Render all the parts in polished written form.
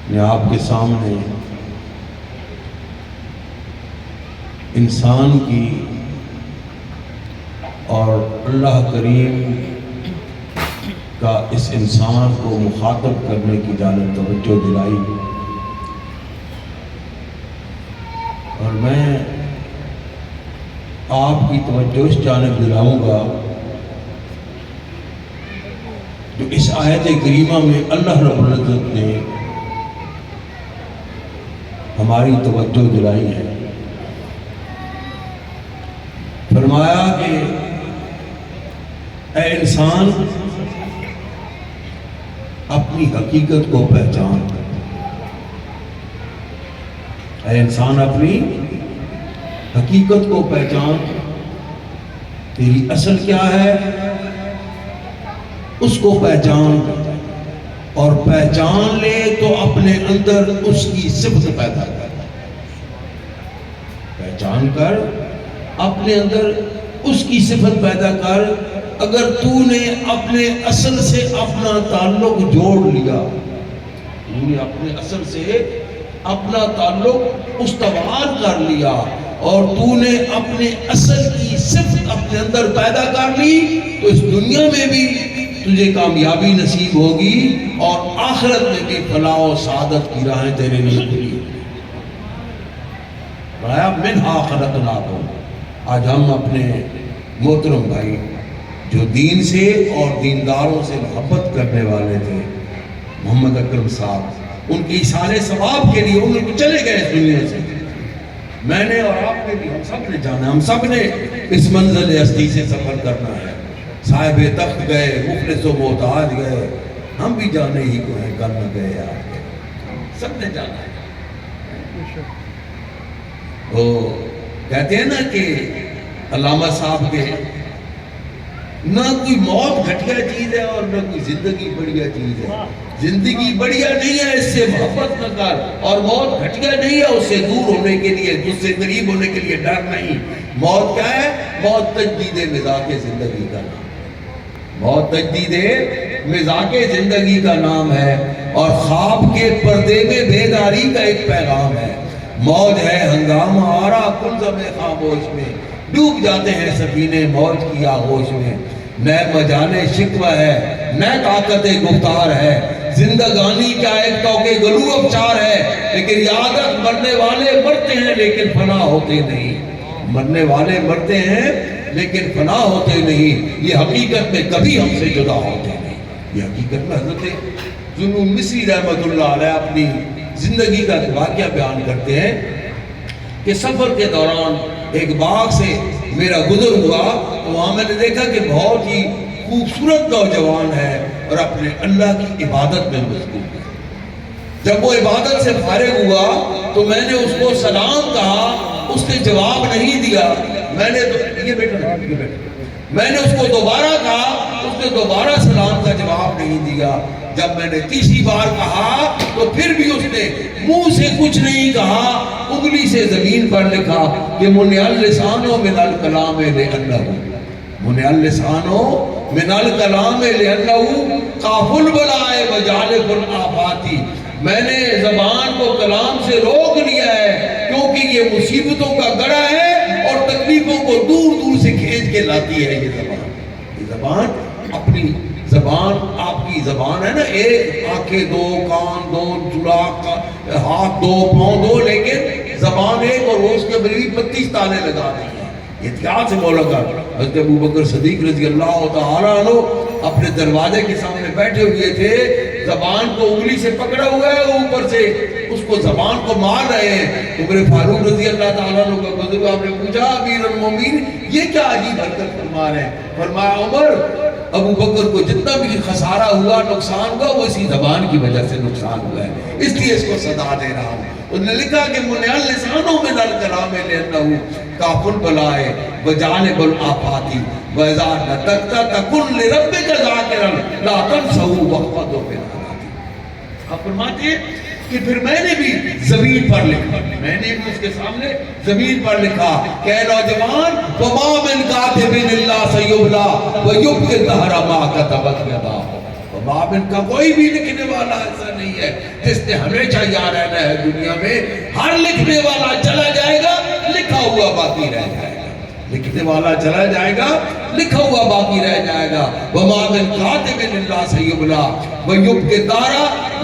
میں آپ کے سامنے انسان کی اور اللہ کریم کا اس انسان کو مخاطب کرنے کی جانب توجہ دلائی، اور میں آپ کی توجہ اس جانب دلاؤں گا جو اس آیت کریمہ میں اللہ رب العزت نے ہماری توجہ دلائی ہے۔ فرمایا کہ اے انسان اپنی حقیقت کو پہچان، اے انسان اپنی حقیقت کو پہچان، تیری اصل کیا ہے اس کو پہچان، اور پہچان لے تو اپنے اندر اس کی صفت پیدا کر، پہچان کر اپنے اندر اس کی صفت پیدا کر۔ اگر تو نے اپنے اصل سے اپنا تعلق جوڑ لیا، تو نے اپنے اصل سے اپنا تعلق استوار کر لیا، اور تو نے اپنے اصل کی صفت اپنے اندر پیدا کر لی، تو اس دنیا میں بھی تجھے کامیابی نصیب ہوگی اور آخرت میں بھی فلاح و سعادت کی راہیں تیرے لیے کھلی۔ منہا خلقناکم، آج ہم اپنے محترم بھائی جو دین سے اور دینداروں سے محبت کرنے والے تھے، محمد اکرم صاحب، ان کی ایصال ثواب کے لیے ان کو چلے گئے اس دنیا سے۔ میں نے اور آپ نے بھی، ہم سب نے جانا، ہم سب نے اس منزل ہستی سے سفر کرنا ہے۔ صاحب تخت گئے، مفلس و محتاج گئے، ہم بھی جانے ہی کو ہیں، کل نہ گئے آپ، سب نے جانا ہے۔ وہ کہتے ہیں نا کہ علامہ صاحب کے، نہ کوئی موت گھٹیا چیز ہے اور نہ کوئی زندگی بڑھیا چیز ہے۔ زندگی بڑھیا نہیں ہے، اس سے محبت نہ کر، اور موت گھٹیا نہیں ہے، اس سے دور ہونے کے لیے، اس سے قریب ہونے کے لیے ڈر نہیں۔ موت کیا ہے؟ موت تجدید مزاج زندگی کا نام، موت تجدید مزاج زندگی کا نام ہے، اور خواب کے پردے میں بیداری کا ایک پیغام ہے۔ موج ہے ہنگامہ آرا کلزم خاموش میں، ڈوب جاتے ہیں سفینے موج کی آغوش میں۔ نئے مجانے شکوہ ہے، نئے طاقت گفتار ہے، زندگانی کا ایک توقع گلو افچار ہے، لیکن یادت مرنے والے مرتے ہیں لیکن فنا ہوتے نہیں، مرنے والے مرتے ہیں لیکن فنا ہوتے نہیں، یہ حقیقت میں کبھی ہم سے جدا ہوتے نہیں۔ یہ حقیقت میں حضرت ذوالنون مصری رحمۃ اللہ علیہ اپنی زندگی کا واقعہ بیان کرتے ہیں کہ سفر کے دوران ایک باغ سے میرا گزر ہوا، تو وہاں میں نے دیکھا کہ بہت ہی خوبصورت نوجوان ہے اور اپنے اللہ کی عبادت میں مشغول ہے۔ جب وہ عبادت سے فارغ ہوا تو میں نے اس کو سلام کہا، اس نے جواب نہیں دیا۔ میں نے اس کو دوبارہ کہا، اس نے دوبارہ سلام کا جواب نہیں دیا۔ جب میں نے تیسری بار کہا تو پھر بھی اس نے منہ سے کچھ نہیں کہا، انگلی سے زمین پر لکھا کہ منع اللسان من الکلام لأنہ، منع اللسان من الکلام لأنہ قاف البلاء وجالب الآفات، میں نے زبان کو کلام سے روک لیا ہے کیونکہ یہ مصیبتوں کا گڑھا ہے اور تکلیفوں کو دور دور سے کھینچ کے لاتی ہے۔ یہ زبان اپنی زبان، آپ کی زبان ہے نا، ایک آنکھیں دو، کان دو، سوراخ، ہاتھ دو، پاؤں دو، لیکن زبان ایک، اور وہ اس کے بری 32 تالے لگا رہی ہیں۔ احتیاط سے بولا کر۔ حضرت ابوبکر صدیق رضی اللہ تعالیٰ عنہ اپنے دروازے کے سامنے بیٹھے ہوئے تھے، زبان کو انگلی سے پکڑا ہوا ہے، اوپر سے اس کو زبان کو مار رہے ہیں۔ عمر فاروق رضی اللہ تعالیٰ عنہ کا گزر ہوا، آپ نے پوچھا امیر المومنین یہ کیا عجیب حرکت فرما رہے ہیں؟ فرمایا عمر، ابو بکر کو جتنا بھی خسارہ ہوا، نقصان ہوا، وہ اسی زبان کی وجہ سے نقصان ہوا ہے، اس لیے اس کو سزا دے رہا ہوں۔ انہوں نے لکھا کہ منع اللسان من الکلام لأنہ کاف البلاء وجالب الآفات وإذا نطقت تکن لربک ذاکرا لا تنسہ واحفظ بالآیات۔ آپ فرماتے ہیں کہ پھر میں نے بھی زمین پر لکھا، میں نے بھی اس کے سامنے زمین پر لکھا کہ اے نوجوان، وما من کاتب الا سیبلا ویبقی الدہر ما کتبت یداہ، بابل کا کوئی بھی لکھنے والا ایسا نہیں ہے جس نے ہمیشہ یہاں رہنا ہے دنیا میں. ہر لکھنے والا چلا جائے گا, لکھا ہوا باقی رہ جائے گا. لکھنے والا چلا جائے گا, لکھا ہوا باقی رہ جائے گا. وَمَا مِن كَاتِبٍ إِلَّا سَيُبْلَى وَيُبْقِ الدَّارَ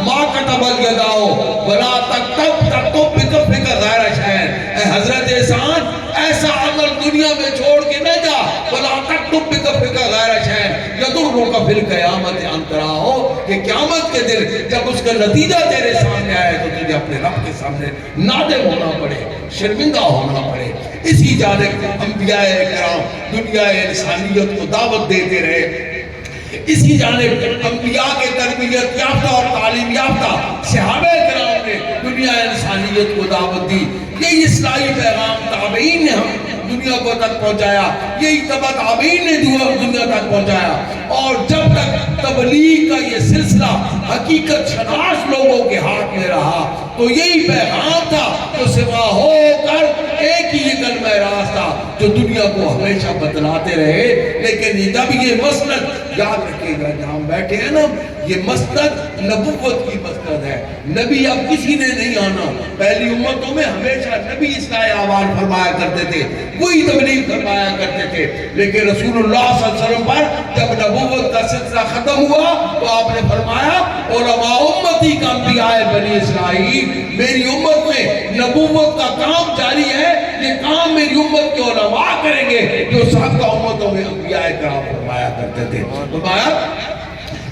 مَا كَتَبَتْ يَدَاهُ وَلَا تَكْتُبْ بِكَفِّكَ غَيْرَ شَيْءٍ. اے حضرت احسان, ایسا عمل دنیا میں چھوڑ کے نہ جا. وَلَا تَكْتُبْ بِكَفِّكَ غَيْرَ شَيْءٍ يَضُرُّكَ فِي الْقِيَامَةِ أَن تَرَاهُ. کہ قیامت کے دن جب اس کا نتیجہ تیرے سامنے آئے تو تجھے اپنے رب کے سامنے نادم ہونا پڑے, شرمندہ ہونا پڑے. اسی جانب انبیاء کرام دنیا انسانیت کو دعوت دیتے رہے. اسی جانب انبیاء کے تربیت یافتہ اور تعلیم یافتہ صحابہ کرام نے دنیا انسانیت کو دعوت دی. یہی اصلاحی پیغام تابعین نے ہم دنیا کو تک پہنچایا, یہی تبع تابعین نے دنیا تک پہنچایا. اور جب تک تبلیغ کا یہ سلسلہ حقیقت شناس لوگوں کے ہاتھ میں رہا تو یہی پیغام تھا جو سوا ہو کر ایک ہی یہ کلمہ راست تھا جو دنیا کو ہمیشہ بتلاتے رہے. لیکن جب یہ مسند یاد رکھے گا, جہاں بیٹھے ہیں نا, یہ مسند نبوت کی مسند ہے. نبی اب کسی نے نہیں آنا. پہلی امتوں میں ہمیشہ نبی اصلاح احوال فرمایا کرتے تھے, وہی تبلیغ فرمایا کرتے تھے. لیکن رسول اللہ صلی اللہ علیہ وسلم پر جب نبوت کا سلسلہ ختم ہوا تو آپ نے فرمایا علماء امتی کا انبیاء بنی اسرائیل, میری امت میں نبوت کا کام جاری ہے. یہ کام میری امت کے علماء کریں گے جو سابقہ امتوں میں انبیاء کرام فرمایا کرتے تھے. فرمایا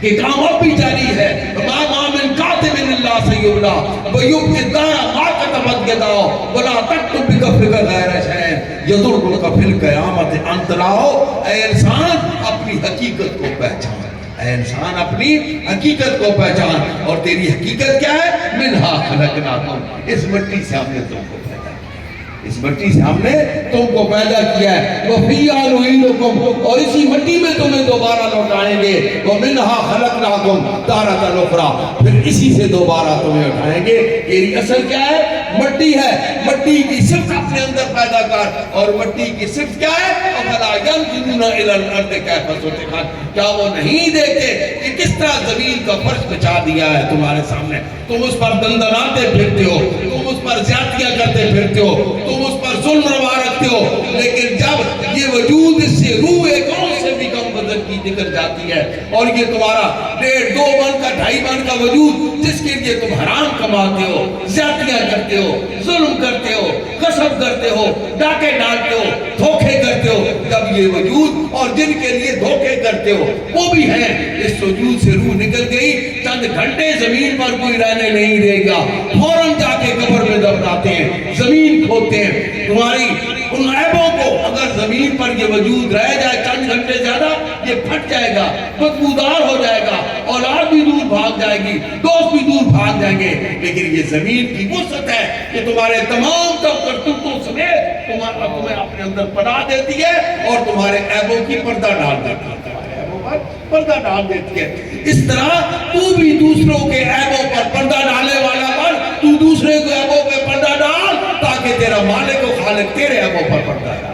کہ کام اب بھی جاری ہے. مَا مِن كَاتِبٍ إِلَّا سَيُبْلَى وَيُبْقِ الدَّارَ مَا كَتَبَتْ يَدَاهُ وَلَا تَكْتُبْ بِكَفِّكَ غَيْرَ شَيْءٍ يَضُرُّكَ فِي الْقِيَامَةِ أَن تَرَاهُ. اے انسان اپنی حقیقت کو پہچان, اے انسان اپنی حقیقت کو پہچان. اور تیری حقیقت کیا ہے؟ مِنْهَا خَلَقْنَاكُمْ. اس مٹی سے ہم نے تم کو پیدا کیا, اس مٹی سے ہم نے تم کو پیدا کیا ہے. وَفِيهَا نُعِيدُكُمْ, اور اسی مٹی میں تمہیں دوبارہ لوٹائیں گے. وَمِنْهَا خَلَقْنَاكُمْ تَارَةً أُخْرَىٰ, پھر اسی سے دوبارہ تمہیں اٹھائیں گے. تیری اصل کیا ہے؟ مٹی ہے. مٹی کی صفت اپنے اندر پیدا کر. اور مٹی کی صفت کیا ہے؟ أَفَلَا يَنْظُرُونَ إِلَى الْأَرْضِ كَيْفَ سُطِحَتْ. کیا وہ نہیں دیکھتے کہ کس طرح زمین کا فرش بچا دیا ہے تمہارے سامنے؟ تم اس پر دندناتے پھرتے ہو, تم اس پر زیادتیاں کرتے پھرتے ہو, تم اس پر ظلم روا رکھتے ہو. لیکن جب یہ وجود اس سے روح ایک اور سے بھی کم وزن کی نکل جاتی ہے اور یہ تمہارا 1.5 2 من کا 2.5 من کا وجود جس کے لیے تم حرام کماتے ہو, زیادتیاں کرتے ہو, ظلم کرتے ہو, غصب کرتے ہو, ڈاکے ڈالتے ہو, دھوکے کرتے ہو, جب یہ وجود اور جن کے لیے دھوکے کرتے ہو وہ بھی ہیں, اس وجود سے روح نکل گئی, چند گھنٹے زمین پر کوئی رہنے نہیں دے گا, فوراً جا کے قبر میں دفناتے ہیں, زمین کھودتے ہیں. تمہاری ان عیبوں کو اگر زمین پر یہ وجود رہ جائے چند گھنٹے زیادہ, یہ پھٹ جائے گا, بدبودار ہو جائے گا, اولاد بھی دور بھاگ جائے گی, دوست بھی دور بھاگ جائیں گے. لیکن یہ زمین کی وسعت ہے کہ تمہارے تمام تب کرتوتوں سمیت تمہیں اپنے اندر پناہ دیتی ہے اور تمہارے عیبوں کی پردہ ڈال دیتی ہے, پردہ ڈال دیتی ہے. اس طرح تو بھی دوسروں کے عیبوں پر پردہ ڈالنے والا بن, تو دوسرے کے عیبوں پہ پردہ ڈال تاکہ تیرا مالک و خالق تیرے عیبوں پر پردہ ڈال.